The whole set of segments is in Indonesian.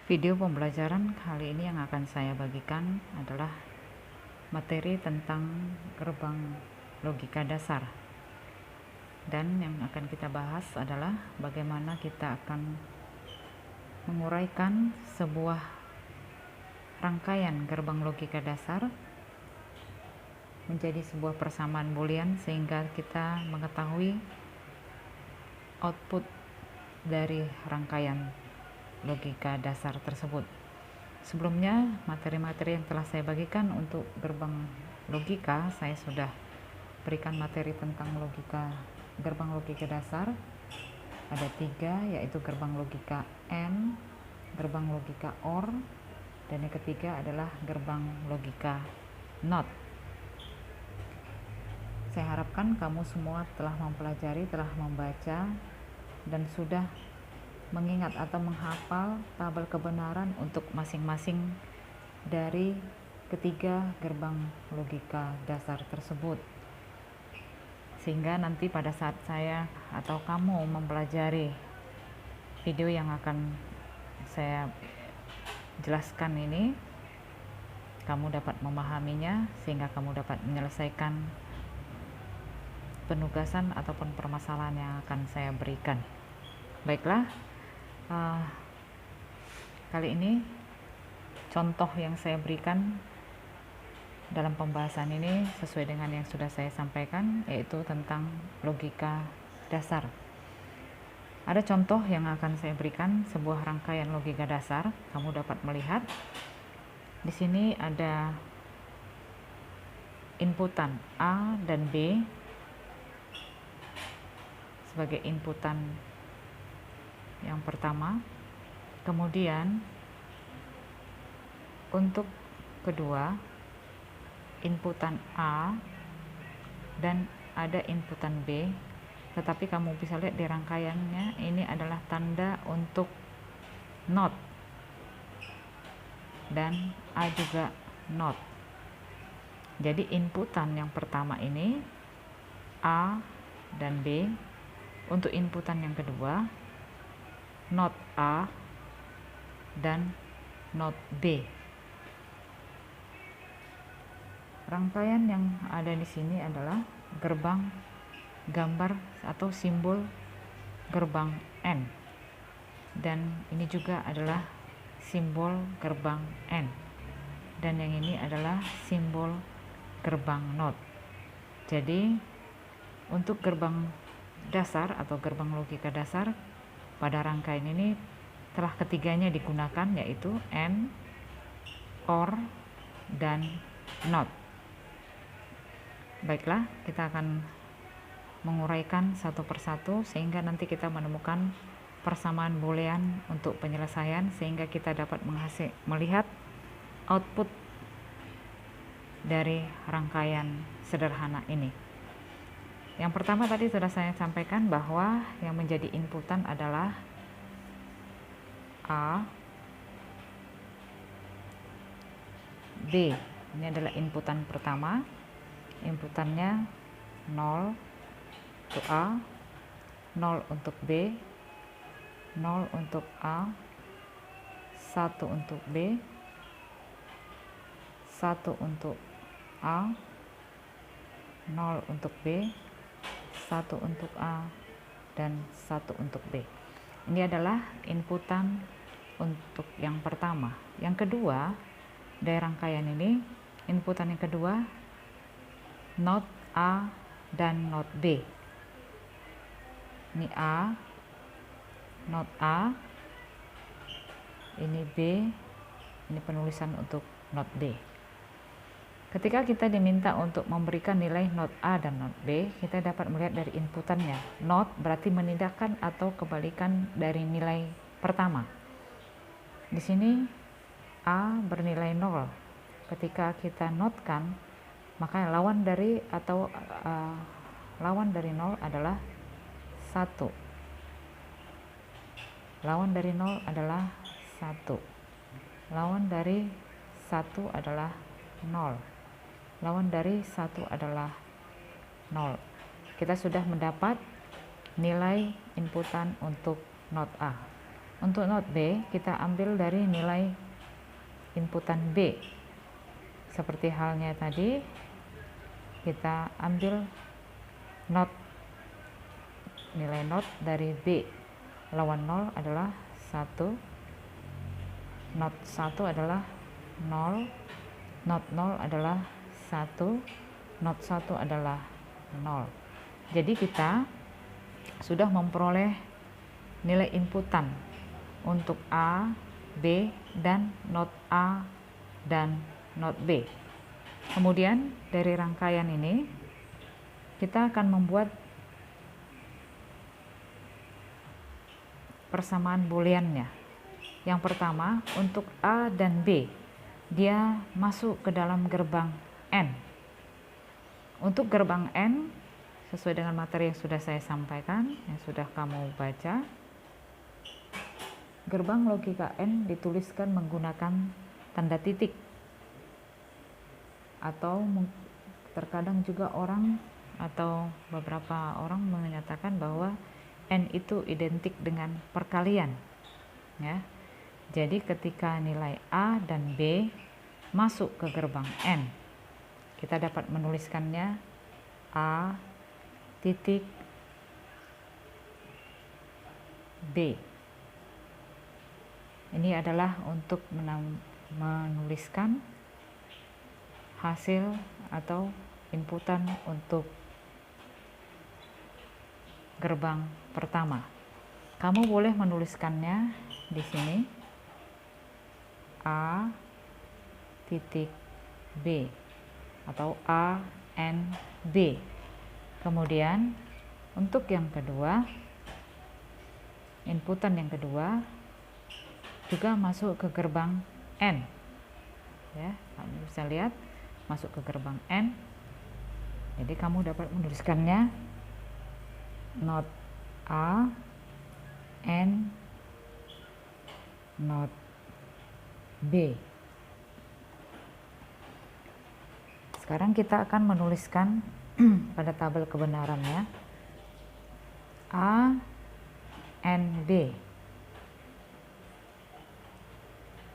Video pembelajaran kali ini yang akan saya bagikan adalah materi tentang gerbang logika dasar. Dan yang akan kita bahas adalah bagaimana kita akan menguraikan sebuah rangkaian gerbang logika dasar menjadi sebuah persamaan boolean sehingga kita mengetahui output dari rangkaian logika dasar tersebut. Sebelumnya, materi-materi yang telah saya bagikan untuk gerbang logika, saya sudah berikan materi tentang gerbang logika dasar. Ada 3, yaitu gerbang logika AND, gerbang logika OR, dan yang ketiga adalah gerbang logika NOT. Saya harapkan kamu semua telah mempelajari, telah membaca, dan sudah mengingat atau menghafal tabel kebenaran untuk masing-masing dari ketiga gerbang logika dasar tersebut, sehingga nanti pada saat saya atau kamu mempelajari video yang akan saya jelaskan ini, kamu dapat memahaminya sehingga kamu dapat menyelesaikan penugasan ataupun permasalahan yang akan saya berikan. Baiklah, kali ini contoh yang saya berikan dalam pembahasan ini sesuai dengan yang sudah saya sampaikan, yaitu tentang logika dasar. Ada contoh yang akan saya berikan, sebuah rangkaian logika dasar. Kamu dapat melihat di sini ada inputan A dan B sebagai inputan yang pertama. Kemudian untuk kedua, inputan A dan ada inputan B, tetapi kamu bisa lihat di rangkaiannya ini adalah tanda untuk NOT dan A juga NOT. Jadi inputan yang pertama ini A dan B. Untuk inputan yang kedua NOT A dan NOT B. Rangkaian yang ada di sini adalah gambar atau simbol gerbang N, dan ini juga adalah simbol gerbang N, dan yang ini adalah simbol gerbang NOT. Jadi untuk gerbang dasar atau gerbang logika dasar pada rangkaian ini telah ketiganya digunakan, yaitu AND, OR, dan NOT. Baiklah, kita akan menguraikan satu persatu sehingga nanti kita menemukan persamaan boolean untuk penyelesaian, sehingga kita dapat melihat output dari rangkaian sederhana ini. Yang pertama tadi sudah saya sampaikan bahwa yang menjadi inputan adalah A, B. Ini adalah inputan pertama. Inputannya 0 untuk A, 0 untuk B, 0 untuk A, 1 untuk B, 1 untuk A, 0 untuk B, 1 untuk A, dan 1 untuk B. Ini adalah inputan untuk yang pertama. Yang kedua, dari rangkaian ini, inputan yang kedua NOT A dan NOT B. Ini A, NOT A, ini B, ini penulisan untuk NOT B. Ketika kita diminta untuk memberikan nilai NOT A dan NOT B, kita dapat melihat dari inputannya. NOT berarti menindakkan atau kebalikan dari nilai pertama. Di sini A bernilai 0. Ketika kita notkan, maka lawan dari 0 adalah 1. Lawan dari 0 adalah 1. Lawan dari 1 adalah 0. Lawan dari 1 adalah 0. Kita sudah mendapat nilai inputan untuk NOT A. Untuk not B, kita ambil dari nilai inputan B. Seperti halnya tadi, kita ambil not, nilai not dari B lawan 0 adalah 1, not 1 adalah 0, not 0 adalah 1, not 1 adalah 0. Jadi kita sudah memperoleh nilai inputan untuk A, B, dan not A dan not B. Kemudian dari rangkaian ini kita akan membuat persamaan booleannya. Yang pertama, untuk A dan B, dia masuk ke dalam gerbang N. Untuk gerbang N, sesuai dengan materi yang sudah saya sampaikan, yang sudah kamu baca, gerbang logika N dituliskan menggunakan tanda titik, atau terkadang juga orang atau beberapa orang menyatakan bahwa N itu identik dengan perkalian, ya. Jadi ketika nilai A dan B masuk ke gerbang N, kita dapat menuliskannya A titik B. Ini adalah untuk menuliskan hasil atau inputan untuk gerbang pertama. Kamu boleh menuliskannya di sini A titik B atau A N B. Kemudian untuk yang kedua, inputan yang kedua juga masuk ke gerbang N, ya. Kamu bisa lihat masuk ke gerbang N. Jadi kamu dapat menuliskannya not A N not B. Sekarang kita akan menuliskan pada tabel kebenarannya A N B.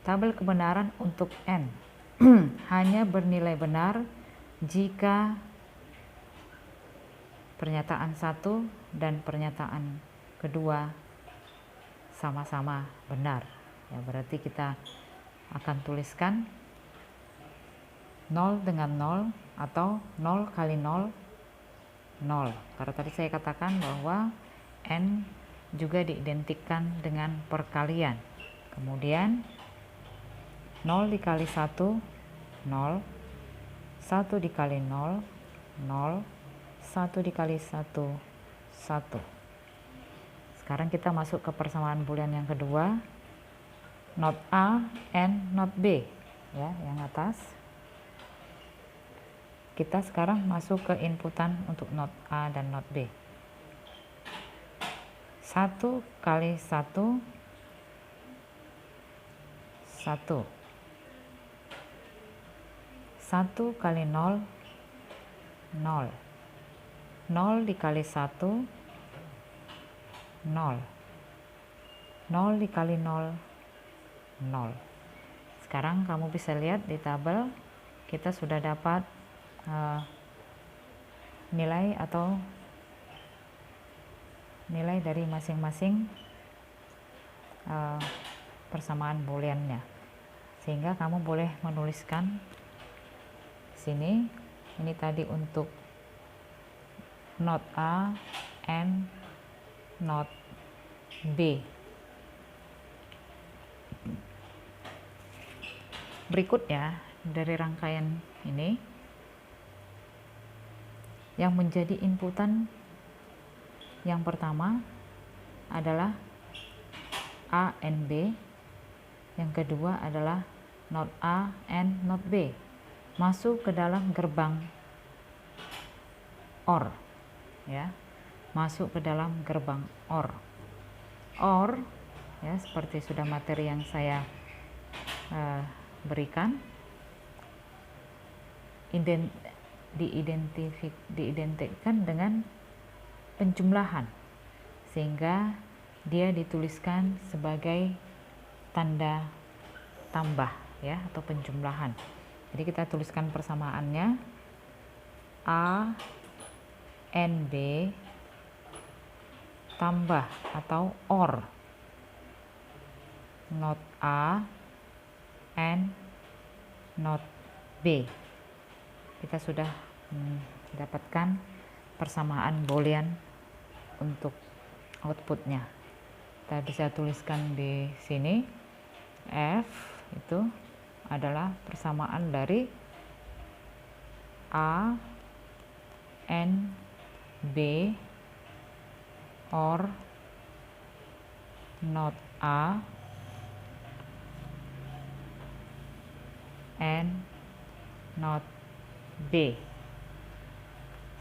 Tabel kebenaran untuk N hanya bernilai benar jika pernyataan 1 dan pernyataan kedua sama-sama benar. Ya, berarti kita akan tuliskan 0 dengan 0 atau 0 kali 0, 0. Karena tadi saya katakan bahwa N juga diidentikan dengan perkalian. Kemudian 0 dikali 1, 0, 1 dikali 0, 0, 1 dikali 1, 1. Sekarang kita masuk ke persamaan boolean yang kedua, not A and not B, ya, yang atas. Kita sekarang masuk ke inputan untuk not A dan not B. 1 kali 1, 1. 1 kali 0, 0. 0 dikali 1, 0. 0 dikali 0, 0. Sekarang kamu bisa lihat di tabel kita sudah dapat nilai atau nilai dari masing-masing persamaan booleannya, sehingga kamu boleh menuliskan sini. Ini tadi untuk not A and not B. Berikutnya dari rangkaian ini, yang menjadi inputan yang pertama adalah A and B, yang kedua adalah not A and not B, masuk ke dalam gerbang OR, ya, masuk ke dalam gerbang OR. OR, ya, seperti sudah materi yang saya berikan, diidentikan dengan penjumlahan, sehingga dia dituliskan sebagai tanda tambah ya, atau penjumlahan. Jadi kita tuliskan persamaannya A NB tambah atau OR not A and not B. Kita sudah mendapatkan persamaan boolean untuk outputnya. Kita bisa tuliskan di sini F itu adalah persamaan dari A N B or not A and not B.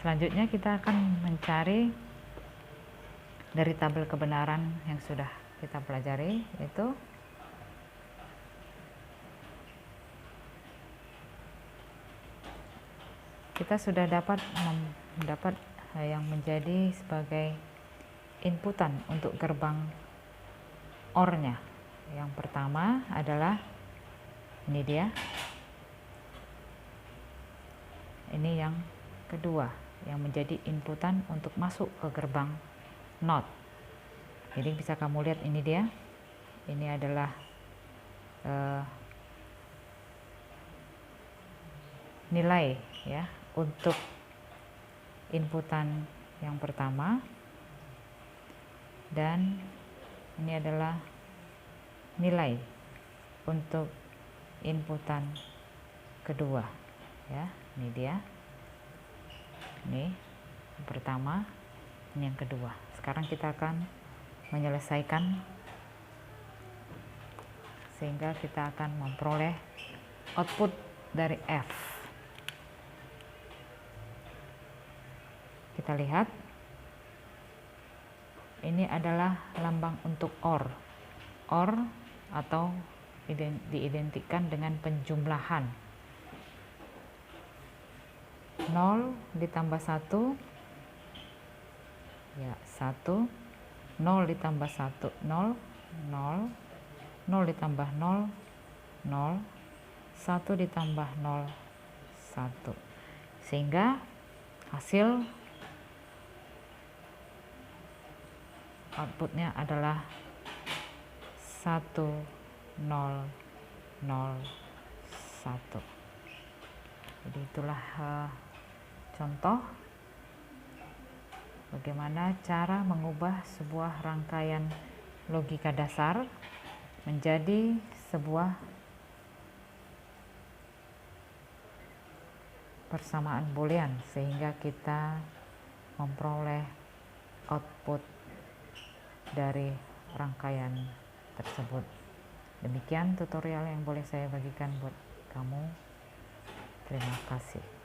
Selanjutnya kita akan mencari dari tabel kebenaran yang sudah kita pelajari, yaitu kita sudah dapat mendapat yang menjadi sebagai inputan untuk gerbang OR-nya. Yang pertama adalah ini dia. Ini yang kedua yang menjadi inputan untuk masuk ke gerbang NOT. Jadi bisa kamu lihat ini dia. Ini adalah nilai ya untuk inputan yang pertama, dan ini adalah nilai untuk inputan kedua ya. Ini dia, ini yang pertama, ini yang kedua. Sekarang kita akan menyelesaikan sehingga kita akan memperoleh output dari F. Kita lihat ini adalah lambang untuk OR. OR atau diidentikan dengan penjumlahan. 0 ditambah 1 ya 1, 0 ditambah 1 0, 0, 0 ditambah 0 0, 1 ditambah 0 1, sehingga hasil outputnya adalah 1 0 0 1. Jadi itulah contoh bagaimana cara mengubah sebuah rangkaian logika dasar menjadi sebuah persamaan boolean sehingga kita memperoleh output dari rangkaian tersebut. Demikian tutorial yang boleh saya bagikan buat kamu. Terima kasih.